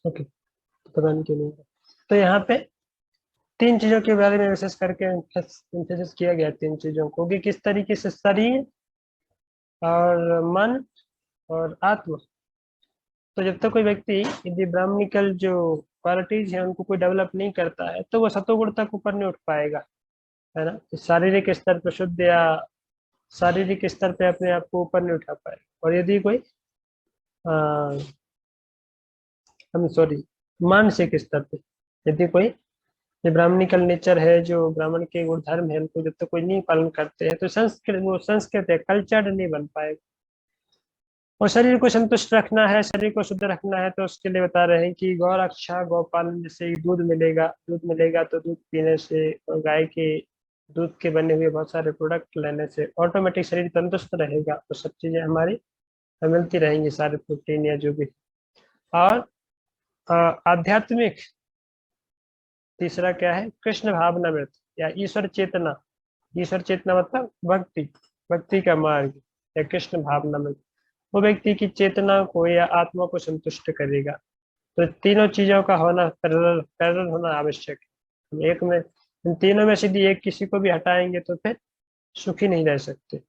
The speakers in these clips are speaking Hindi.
ओके, तो पता नहीं क्यों नहीं है। तो यहाँ पे तीन चीजों के बारे में विशेष करके एम्फेसिस किया गया है, तीन चीजों को, कि किस तरीके से शरीर और मन और आत्मा। तो जब तक कोई व्यक्ति यदि ब्राह्मणिकल जो क्वालिटीज है उनको कोई डेवलप नहीं करता है तो वो सतोगुण तक ऊपर नहीं उठ पाएगा, है ना। शारीरिक स्तर पर शुद्ध या शारीरिक स्तर पे अपने आप को ऊपर नहीं उठा पाएगा। और यदि कोई हम सॉरी मानसिक स्तर पे यदि कोई ये ब्राह्मणिकल नेचर है, जो ब्राह्मण के गुण धर्म है, उनको जब तक कोई नहीं पालन करते हैं तो संस्कृत वो संस्कृत है, कल्चर्ड नहीं बन पाएगा। और शरीर को संतुष्ट रखना है, शरीर को शुद्ध रखना है, तो उसके लिए बता रहे हैं कि गौ रक्षा, गौपालन, जैसे ही दूध मिलेगा तो दूध पीने से और गाय के दूध के बने हुए बहुत सारे प्रोडक्ट लेने से ऑटोमेटिक शरीर तंदुरुस्त रहेगा, तो सब चीजें हमारी मिलती रहेंगी, सारे प्रोटीन या जो भी। और आध्यात्मिक तीसरा क्या है, कृष्ण भावनामृत या ईश्वर चेतना। ईश्वर चेतना मतलब भक्ति, भक्ति का मार्ग या कृष्ण भावनामृत, वो व्यक्ति की चेतना को या आत्मा को संतुष्ट करेगा। तो तीनों चीजों का होना पैरेलल पैरेलल होना आवश्यक है। हम एक में इन तीनों में से यदि एक किसी को भी हटाएंगे तो फिर सुखी नहीं रह सकते।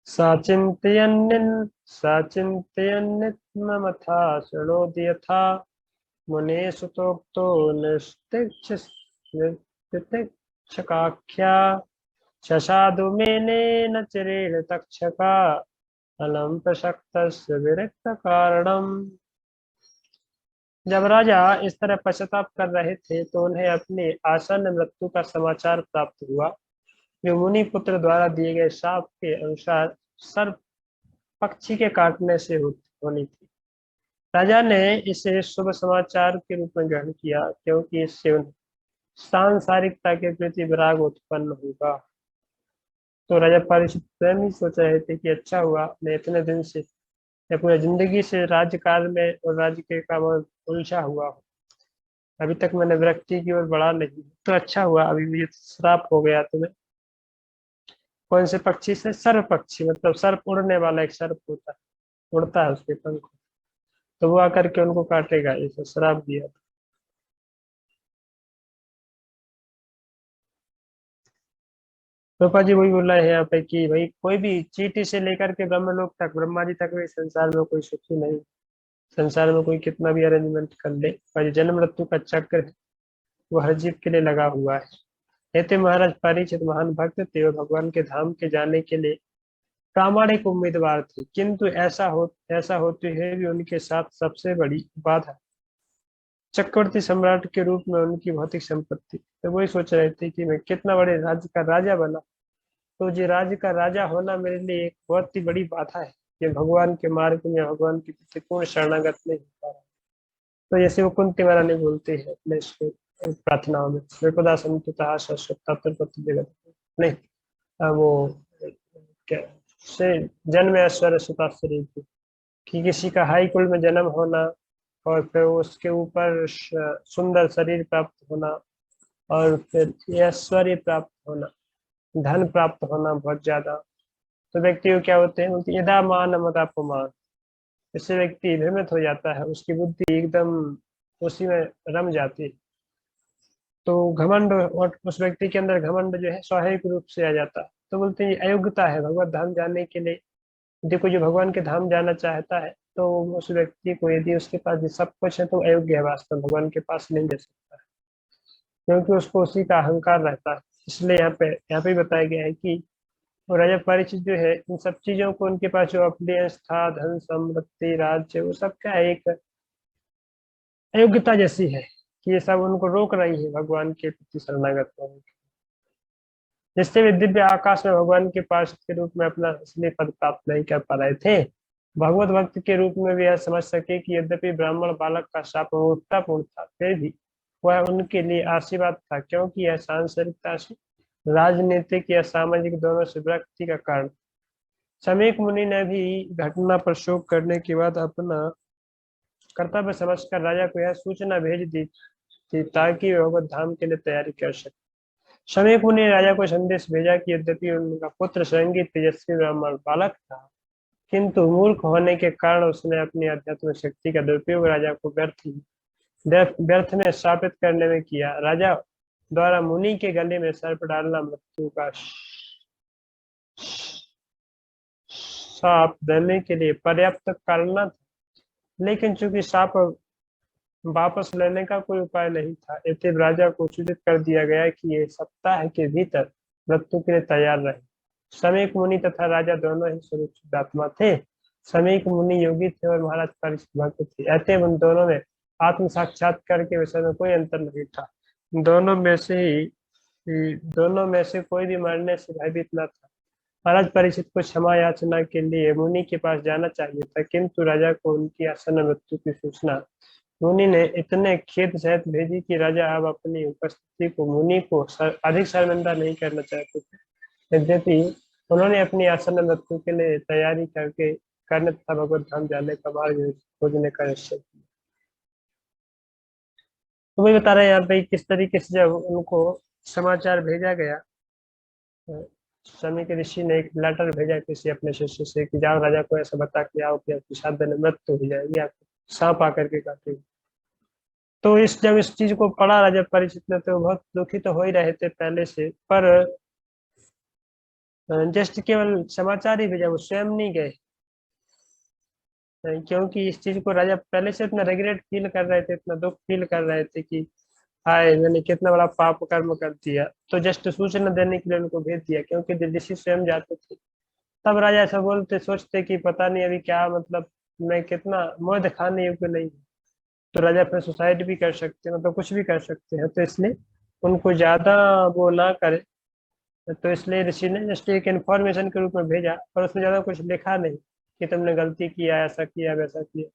साचिंतयन्नित्मथा शृणोति यथा मुने सुतोक्तो निस्तिक्षकाख्या शशादु मेनेन चिरेण तक्षका अलं प्रसक्तस्य विरक्त कारणम। जब राजा इस तरह पश्चाताप कर रहे थे तो उन्हें अपने आसन्न मृत्यु का समाचार प्राप्त हुआ, जो मुनि पुत्र द्वारा दिए गए शाप के अनुसार सर्प पक्षी के काटने से होनी थी। राजा ने इसे शुभ समाचार के रूप में ग्रहण किया, क्योंकि इससे उन्हें सांसारिकता के प्रति विराग उत्पन्न होगा। तो राजा परीक्षित स्वयं ही सोच रहे थे कि अच्छा हुआ मैं इतने दिन से या पूरी जिंदगी से राज्यकाल में और राज्य के काम में उलझा हुआ हूँ, अभी तक मैंने विरक्ति की ओर बढ़ा नहीं, तो अच्छा हुआ अभी मुझे श्राप हो गया। तुम्हें कौन से पक्षी से, सर्व पक्षी, मतलब सर्प, उड़ने वाला एक सर्प होता है, उड़ता है उसके पंख, तो वो आकर के उनको काटेगा, इसे श्राप दिया। रूपा जी वही बोला है यहाँ पे कि भाई कोई भी चींटी से लेकर के ब्रह्मलोक तक, ब्रह्मा जी तक भी संसार में कोई सुखी नहीं। संसार में कोई कितना भी अरेंजमेंट कर ले, पर जो जन्म मृत्यु का चक्र है वो हर जीव के लिए लगा हुआ है। कहते महाराज परीक्षित महान भक्त थे और भगवान के धाम के जाने के लिए प्रामाणिक उम्मीदवार थे, किंतु ऐसा होते हुए भी उनके साथ सबसे बड़ी बाधा चक्रवर्ती सम्राट के रूप में उनकी भौतिक संपत्ति। तो वही सोच रहे थे कि मैं कितना बड़े राज्य का राजा बना, तो ये राज्य का राजा होना मेरे लिए एक बहुत ही बड़ी बाधा है, कि भगवान के मार्ग में, भगवान के प्रति पूर्ण शरणागत नहीं हो पा रहा। तो जैसे वो कुंती महारानी बोलते हैं अपने प्रार्थनाओं में, विपदा संतुतः शाश्वत तत्र जगत नहीं, वो क्या से जन्म ऐश्वर्य सुताश्री थी, कि किसी का हाई कुल में जन्म होना और फिर उसके ऊपर सुंदर शरीर प्राप्त होना और फिर ऐश्वर्य प्राप्त होना, धन प्राप्त होना बहुत ज्यादा, तो व्यक्ति को क्या होते हैं, बोलते यदा मान मदापमान, इससे व्यक्ति भ्रमित हो जाता है, उसकी बुद्धि एकदम उसी में रम जाती है। तो घमंड, और उस व्यक्ति के अंदर घमंड जो है स्वाभाविक रूप से आ जाता है। तो बोलते हैं ये अयोग्यता है भगवत धाम जाने के लिए। देखो जो भगवान के धाम जाना चाहता है तो उस व्यक्ति को, यदि उसके पास ये सब कुछ है तो अयोग्य है, वास्तव में भगवान के पास नहीं जा सकता है, क्योंकि उसको उसी का अहंकार रहता है। इसलिए यहाँ पे बताया गया है कि और राजा परीक्षित जो है इन सब चीजों को, उनके पास जो अप्रियंश था, धन समृद्धि राज्य, वो सब क्या है, एक अयोग्यता जैसी है, कि ये सब उनको रोक रही है भगवान के प्रति शरणागत होने से। जिससे वे दिव्य आकाश में भगवान के पास के रूप में अपना असली पद प्राप्त नहीं कर पा रहे थे। भगवत भक्त के रूप में भी यह समझ सके कि यद्यपि ब्राह्मण बालक का शाप मूर्खतापूर्ण था, फिर भी वह उनके लिए आशीर्वाद था, क्योंकि यह सांसारिकता से, राजनीतिक या सामाजिक दोनों से विरक्ति का कारण। समीक मुनि ने भी घटना पर शोक करने के बाद अपना कर्तव्य समझकर राजा को यह सूचना भेज दी थी, ताकि वह भगवत धाम के लिए तैयारी कर सके। समीक मुनि ने राजा को संदेश भेजा कि यद्यपि उनका पुत्र स्वयं ही तेजस्वी ब्राह्मण बालक था, किंतु मूर्ख होने के कारण उसने अपनी आध्यात्मिक शक्ति का दुरुपयोग राजा को व्यर्थ में स्थापित करने में किया। राजा द्वारा मुनि के गले में सर्प डालना मृत्यु का शाप देने के लिए पर्याप्त कारण न था, लेकिन चूंकि शाप वापस लेने का कोई उपाय नहीं था, अतएव राजा को सूचित कर दिया गया कि ये सप्ताह के भीतर मृत्यु के लिए तैयार रहे। समीक मुनि तथा राजा दोनों ही स्वरूप शुद्धात्मा थे। समीक मुनि योगी थे और महाराज परीक्षित भक्त थे, अतएव उन दोनों में आत्म साक्षात्कार के विषय में कोई अंतर नहीं था। दोनों में से कोई भी मरने से भयभीत न था। महाराज परीक्षित को क्षमा याचना के लिए मुनि के पास जाना चाहिए था, किंतु राजा को उनकी आसन्न मृत्यु की सूचना मुनि ने इतने खेद सहित भेजी कि राजा अब अपनी उपस्थिति को मुनि को अधिक शर्मिंदा नहीं करना चाहते थे। यद्यपि उन्होंने अपनी आसन्न मृत्यु के लिए तैयारी करने तथा भगवत धाम जाने का मार्ग खोजने का निश्चय किया। तो वही बता रहे हैं यहाँ पे किस तरीके से जब उनको समाचार भेजा गया, समीक ऋषि ने एक लेटर भेजा किसी अपने शिष्य से कि जाओ राजा को ऐसा बता कि आओ कि आपकी 7 दिन में मृत्यु हो जाएगी, आपको सांप आकर के काटेगी। तो जब इस चीज को पढ़ा राजा परीक्षित ने तो बहुत दुखी तो हो ही रहे थे पहले से, पर जस्ट केवल समाचार ही भेजा, वो स्वयं नहीं गए, क्योंकि इस चीज को राजा पहले से इतना रिग्रेट फील कर रहे थे, इतना दुख फील कर रहे थे कि हाय मैंने कितना बड़ा पाप कर्म कर दिया। तो जस्ट सूचना देने के लिए उनको भेज दिया, क्योंकि ऋषि स्वयं जाते थे। तब राजा ऐसा बोलते सोचते कि पता नहीं अभी क्या, मतलब मैं कितना मोह दिखाने योग्य नहीं हूँ, तो राजा फिर सुसाइड भी कर सकते हैं, मतलब कुछ भी कर सकते हैं, तो इसलिए उनको ज्यादा वो ना करे। तो इसलिए ऋषि ने जस्ट एक इन्फॉर्मेशन के रूप में भेजा, पर उसमें ज्यादा कुछ लिखा नहीं कि तुमने गलती किया, ऐसा किया वैसा किया।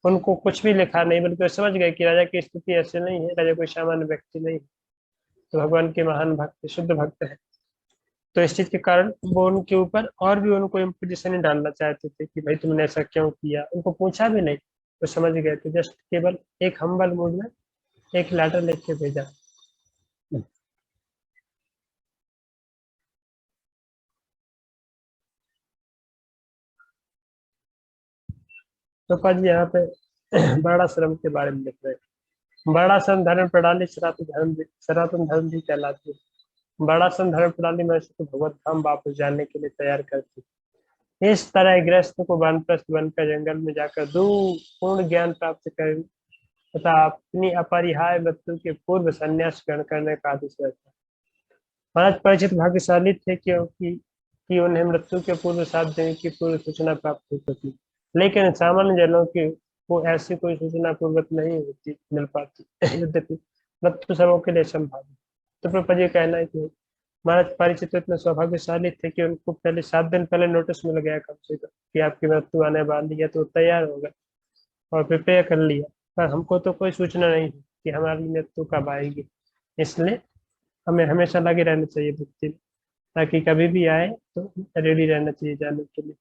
उनको कुछ भी लिखा नहीं, बल्कि वो समझ गए कि राजा की स्थिति ऐसे नहीं है, राजा कोई सामान्य व्यक्ति नहीं है, तो भगवान के महान भक्त शुद्ध भक्त है। तो इस चीज के कारण वो उनके ऊपर और भी उनको इम्पोजिशन ही डालना चाहते थे कि भाई तुमने ऐसा क्यों किया। उनको पूछा भी नहीं, तो समझ गए थे, जस्ट केवल एक हम्बल मूड में एक लेटर लिख के भेजा। तो पाजी यहाँ पे वर्णाश्रम के बारे में लिख रहे हैं। वर्णाश्रम धर्म प्रणाली सनातन धर्म भी कहलाती है। वर्णाश्रम धर्म प्रणाली मनुष्य को भगवत धाम वापस जाने के लिए तैयार करती है। इस तरह गृहस्थ को वानप्रस्थ बनकर जंगल में जाकर दूर पूर्ण ज्ञान प्राप्त कर तथा अपनी अपरिहार्य मृत्यु के पूर्व संन्यास ग्रहण करने का आदेश रहता है। महाराज परीक्षित भाग्यशाली थे, क्योंकि कि उन्हें मृत्यु के पूर्व 7 दिन की पूर्व सूचना प्राप्त होती थी, लेकिन सामान्य जनों की को ऐसी कोई सूचना पूर्वक नहीं होती मिल पाती। यद्यपि मृत्यु सबों के लिए संभव है। तो प्रभुपद जी कहना है कि महाराज परीक्षित इतने सौभाग्यशाली थे कि उनको पहले 7 दिन पहले नोटिस मिल गया कम से कम कि आपकी मृत्यु आने वाली है, तो तैयार हो गए और प्रिपेयर कर लिया। पर हमको तो कोई सूचना नहीं थी कि हमारी मृत्यु कब आएगी, इसलिए हमें हमेशा लगे रहना चाहिए भक्ति में, ताकि कभी भी आए तो रेडी रहना चाहिए जाने के लिए।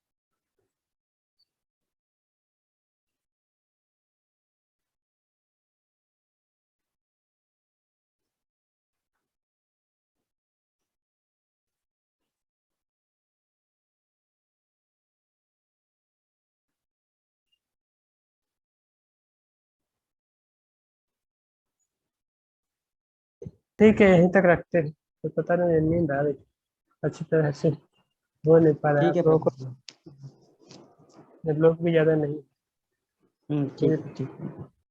ठीक है, यहीं तक रखते हैं। तो पता नहीं नींद आ रही अच्छी तरह से हो नहीं पा रहा है ठीक है आप लोगों को, पंडित जी। लोग भी ज्यादा नहीं। ठीक है ठीक है।